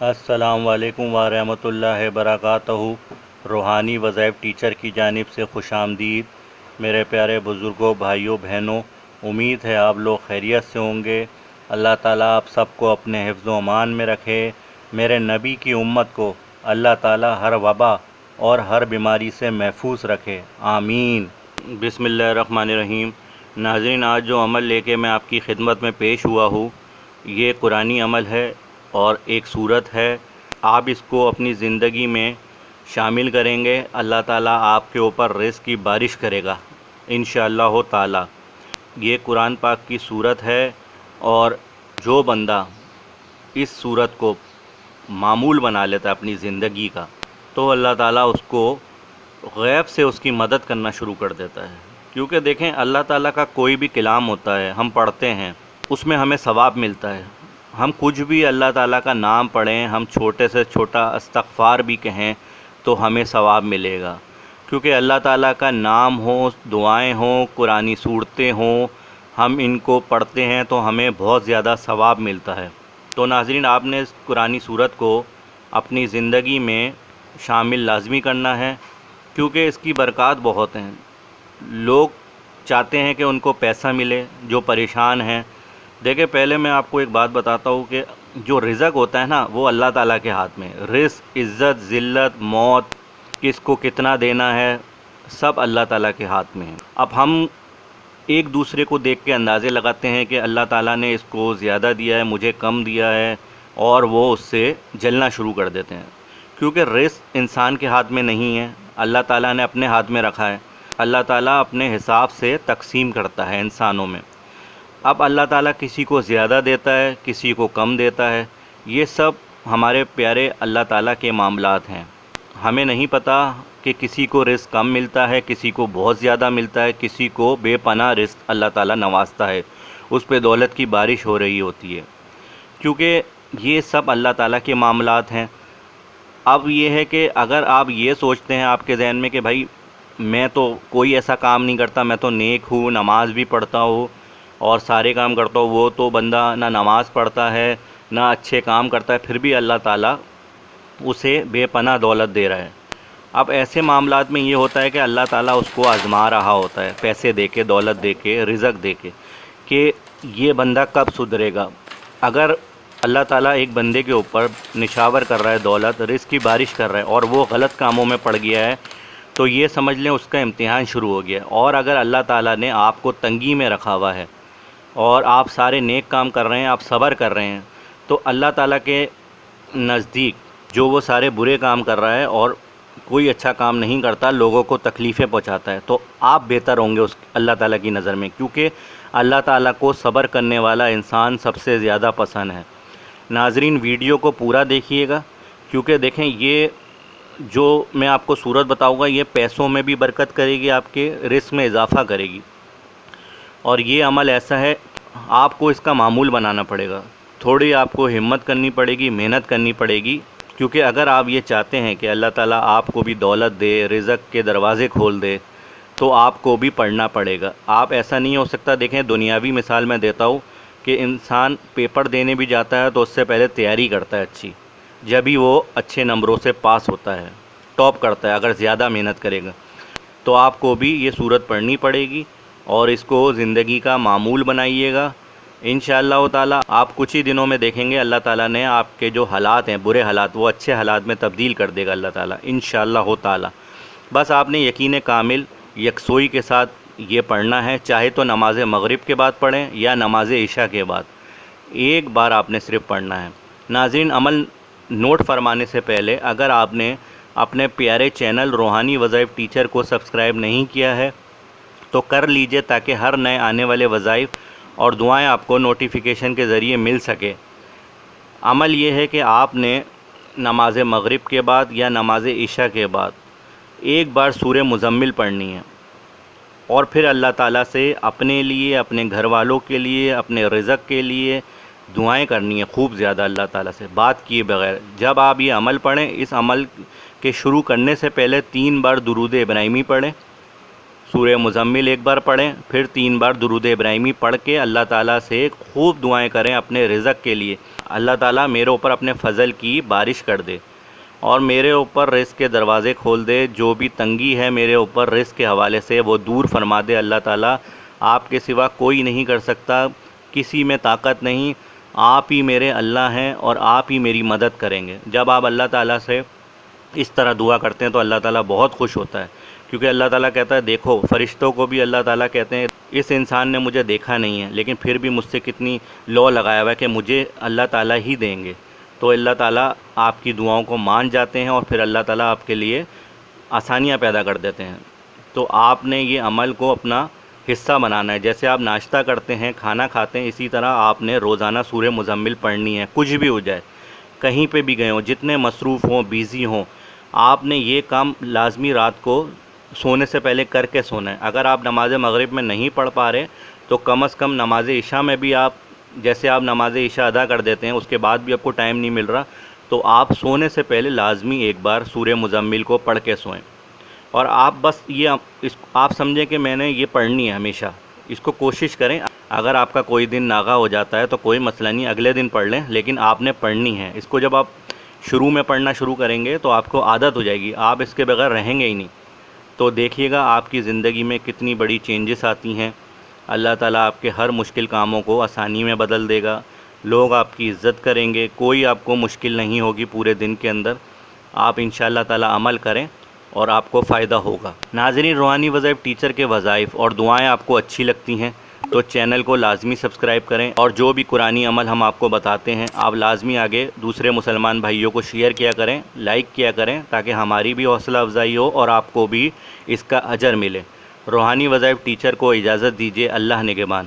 السلام علیکم ورحمۃ اللہ وبرکاتہ۔ روحانی وظائف ٹیچر کی جانب سے خوش آمدید۔ میرے پیارے بزرگوں، بھائیوں، بہنوں، امید ہے آپ لوگ خیریت سے ہوں گے۔ اللہ تعالیٰ آپ سب کو اپنے حفظ و امان میں رکھے۔ میرے نبی کی امت کو اللہ تعالیٰ ہر وبا اور ہر بیماری سے محفوظ رکھے، آمین۔ بسم اللہ الرحمن الرحیم۔ ناظرین، آج جو عمل لے کے میں آپ کی خدمت میں پیش ہوا ہوں، یہ قرآنی عمل ہے اور ایک صورت ہے۔ آپ اس کو اپنی زندگی میں شامل کریں گے، اللہ تعالیٰ آپ کے اوپر رزق کی بارش کرے گا انشاءاللہ تعالیٰ۔ یہ قرآن پاک کی صورت ہے، اور جو بندہ اس صورت کو معمول بنا لیتا ہے اپنی زندگی کا، تو اللہ تعالیٰ اس کو غیب سے اس کی مدد کرنا شروع کر دیتا ہے۔ کیونکہ دیکھیں، اللہ تعالیٰ کا کوئی بھی کلام ہوتا ہے، ہم پڑھتے ہیں، اس میں ہمیں ثواب ملتا ہے۔ ہم کچھ بھی اللہ تعالیٰ کا نام پڑھیں، ہم چھوٹے سے چھوٹا استغفار بھی کہیں تو ہمیں ثواب ملے گا۔ کیونکہ اللہ تعالیٰ کا نام ہو، دعائیں ہوں، قرآنی صورتیں ہوں، ہم ان کو پڑھتے ہیں تو ہمیں بہت زیادہ ثواب ملتا ہے۔ تو ناظرین، آپ نے اس قرآنی صورت کو اپنی زندگی میں شامل لازمی کرنا ہے، کیونکہ اس کی برکات بہت ہیں۔ لوگ چاہتے ہیں کہ ان کو پیسہ ملے، جو پریشان ہیں۔ دیکھیں، پہلے میں آپ کو ایک بات بتاتا ہوں کہ جو رزق ہوتا ہے نا، وہ اللہ تعالیٰ کے ہاتھ میں۔ رزق، عزت، ذلت، موت، کس کو کتنا دینا ہے، سب اللہ تعالیٰ کے ہاتھ میں ہے۔ اب ہم ایک دوسرے کو دیکھ کے اندازے لگاتے ہیں کہ اللہ تعالیٰ نے اس کو زیادہ دیا ہے، مجھے کم دیا ہے، اور وہ اس سے جلنا شروع کر دیتے ہیں۔ کیونکہ رزق انسان کے ہاتھ میں نہیں ہے، اللہ تعالیٰ نے اپنے ہاتھ میں رکھا ہے۔ اللہ تعالیٰ اپنے حساب سے تقسیم کرتا ہے انسانوں میں۔ اب اللہ تعالیٰ کسی کو زیادہ دیتا ہے، کسی کو کم دیتا ہے، یہ سب ہمارے پیارے اللہ تعالیٰ کے معاملات ہیں۔ ہمیں نہیں پتہ کہ کسی کو رزق کم ملتا ہے، کسی کو بہت زیادہ ملتا ہے، کسی کو بے پناہ رزق اللہ تعالیٰ نوازتا ہے، اس پہ دولت کی بارش ہو رہی ہوتی ہے۔ کیونکہ یہ سب اللہ تعالیٰ کے معاملات ہیں۔ اب یہ ہے کہ اگر آپ یہ سوچتے ہیں آپ کے ذہن میں کہ بھائی میں تو کوئی ایسا کام نہیں کرتا، میں تو نیک ہوں، نماز بھی پڑھتا ہوں اور سارے کام کرتا ہوں، وہ تو بندہ نہ نماز پڑھتا ہے نہ اچھے کام کرتا ہے، پھر بھی اللہ تعالیٰ اسے بے پناہ دولت دے رہا ہے۔ اب ایسے معاملات میں یہ ہوتا ہے کہ اللہ تعالیٰ اس کو آزما رہا ہوتا ہے، پیسے دے کے، دولت دے کے، رزق دے کے، کہ یہ بندہ کب سدھرے گا۔ اگر اللہ تعالیٰ ایک بندے کے اوپر نشاور کر رہا ہے دولت، رزق کی بارش کر رہا ہے، اور وہ غلط کاموں میں پڑ گیا ہے، تو یہ سمجھ لیں اس کا امتحان شروع ہو گیا ہے۔ اور اگر اللہ تعالیٰ نے آپ کو تنگی میں رکھا ہوا ہے اور آپ سارے نیک کام کر رہے ہیں، آپ صبر کر رہے ہیں، تو اللہ تعالیٰ کے نزدیک جو وہ سارے برے کام کر رہا ہے اور کوئی اچھا کام نہیں کرتا، لوگوں کو تکلیفیں پہنچاتا ہے، تو آپ بہتر ہوں گے اس اللہ تعالیٰ کی نظر میں، کیونکہ اللہ تعالیٰ کو صبر کرنے والا انسان سب سے زیادہ پسند ہے۔ ناظرین، ویڈیو کو پورا دیکھیے گا، کیونکہ دیکھیں، یہ جو میں آپ کو صورت بتاؤں گا، یہ پیسوں میں بھی برکت کرے گی، آپ کے رزق میں اضافہ کرے گی۔ اور یہ عمل ایسا ہے، آپ کو اس کا معمول بنانا پڑے گا، تھوڑی آپ کو ہمت کرنی پڑے گی، محنت کرنی پڑے گی۔ کیونکہ اگر آپ یہ چاہتے ہیں کہ اللہ تعالیٰ آپ کو بھی دولت دے، رزق کے دروازے کھول دے، تو آپ کو بھی پڑھنا پڑے گا۔ آپ ایسا نہیں ہو سکتا، دیکھیں دنیاوی مثال میں دیتا ہوں کہ انسان پیپر دینے بھی جاتا ہے تو اس سے پہلے تیاری کرتا ہے اچھی، جبھی وہ اچھے نمبروں سے پاس ہوتا ہے، ٹاپ کرتا ہے، اگر زیادہ محنت کرے گا۔ تو آپ کو بھی یہ صورت پڑھنی پڑے گی اور اس کو زندگی کا معمول بنائیے گا انشاءاللہ تعالیٰ۔ آپ کچھ ہی دنوں میں دیکھیں گے اللہ تعالیٰ نے آپ کے جو حالات ہیں، برے حالات، وہ اچھے حالات میں تبدیل کر دے گا اللہ تعالیٰ انشاءاللہ تعالیٰ۔ بس آپ نے یقین کامل، یکسوئی کے ساتھ یہ پڑھنا ہے، چاہے تو نماز مغرب کے بعد پڑھیں یا نماز عشاء کے بعد، ایک بار آپ نے صرف پڑھنا ہے۔ ناظرین، عمل نوٹ فرمانے سے پہلے اگر آپ نے اپنے پیارے چینل روحانی وظائف ٹیچر کو سبسکرائب نہیں کیا ہے تو کر لیجئے، تاکہ ہر نئے آنے والے وظائف اور دعائیں آپ کو نوٹیفیکیشن کے ذریعے مل سکے۔ عمل یہ ہے کہ آپ نے نماز مغرب کے بعد یا نماز عشاء کے بعد ایک بار سورہ مزمل پڑھنی ہے، اور پھر اللہ تعالیٰ سے اپنے لیے، اپنے گھر والوں کے لیے، اپنے رزق کے لیے دعائیں کرنی ہے، خوب زیادہ اللہ تعالیٰ سے بات کیے بغیر۔ جب آپ یہ عمل پڑھیں، اس عمل کے شروع کرنے سے پہلے 3 بار درود ابراہیمی پڑھیں، سورہ مزمل ایک بار پڑھیں، پھر 3 بار درود ابراہیمی پڑھ کے اللہ تعالیٰ سے خوب دعائیں کریں اپنے رزق کے لیے۔ اللہ تعالیٰ میرے اوپر اپنے فضل کی بارش کر دے اور میرے اوپر رزق کے دروازے کھول دے، جو بھی تنگی ہے میرے اوپر رزق کے حوالے سے وہ دور فرما دے۔ اللہ تعالیٰ آپ کے سوا کوئی نہیں کر سکتا، کسی میں طاقت نہیں، آپ ہی میرے اللہ ہیں اور آپ ہی میری مدد کریں گے۔ جب آپ اللہ تعالیٰ سے اس طرح دعا کرتے ہیں تو اللہ تعالیٰ بہت خوش ہوتا ہے، کیونکہ اللہ تعالیٰ کہتا ہے دیکھو، فرشتوں کو بھی اللہ تعالیٰ کہتے ہیں اس انسان نے مجھے دیکھا نہیں ہے لیکن پھر بھی مجھ سے کتنی لو لگایا ہوا ہے کہ مجھے اللہ تعالیٰ ہی دیں گے۔ تو اللہ تعالیٰ آپ کی دعاؤں کو مان جاتے ہیں اور پھر اللہ تعالیٰ آپ کے لیے آسانیاں پیدا کر دیتے ہیں۔ تو آپ نے یہ عمل کو اپنا حصہ بنانا ہے، جیسے آپ ناشتہ کرتے ہیں، کھانا کھاتے ہیں، اسی طرح آپ نے روزانہ سورہ مزمل پڑھنی ہے، کچھ بھی ہو جائے، کہیں پہ بھی گئے ہوں، جتنے مصروف ہوں، بیزی ہوں، آپ نے یہ کام لازمی رات کو سونے سے پہلے کر کے سونا ہے۔ اگر آپ نماز مغرب میں نہیں پڑھ پا رہے تو کم از کم نماز عشاء میں بھی آپ، جیسے آپ نماز عشاء ادا کر دیتے ہیں، اس کے بعد بھی آپ کو ٹائم نہیں مل رہا تو آپ سونے سے پہلے لازمی ایک بار سورہ مزمل کو پڑھ کے سوئیں۔ اور آپ بس یہ آپ سمجھیں کہ میں نے یہ پڑھنی ہے ہمیشہ، اس کو کوشش کریں۔ اگر آپ کا کوئی دن ناغا ہو جاتا ہے تو کوئی مسئلہ نہیں، اگلے دن پڑھ لیں، لیکن آپ نے پڑھنی ہے اس کو۔ جب آپ شروع میں پڑھنا شروع کریں گے تو آپ کو عادت ہو جائے گی، آپ اس کے بغیر رہیں گے ہی نہیں۔ تو دیکھیے گا آپ کی زندگی میں کتنی بڑی چینجز آتی ہیں۔ اللہ تعالیٰ آپ کے ہر مشکل کاموں کو آسانی میں بدل دے گا، لوگ آپ کی عزت کریں گے، کوئی آپ کو مشکل نہیں ہوگی پورے دن کے اندر۔ آپ انشاءاللہ تعالیٰ عمل کریں اور آپ کو فائدہ ہوگا۔ ناظرین، روحانی وظائف ٹیچر کے وظائف اور دعائیں آپ کو اچھی لگتی ہیں تو چینل کو لازمی سبسکرائب کریں، اور جو بھی قرآنی عمل ہم آپ کو بتاتے ہیں آپ لازمی آگے دوسرے مسلمان بھائیوں کو شیئر کیا کریں، لائک کیا کریں، تاکہ ہماری بھی حوصلہ افزائی ہو اور آپ کو بھی اس کا اجر ملے۔ روحانی وظائف ٹیچر کو اجازت دیجیے، اللہ نگہبان۔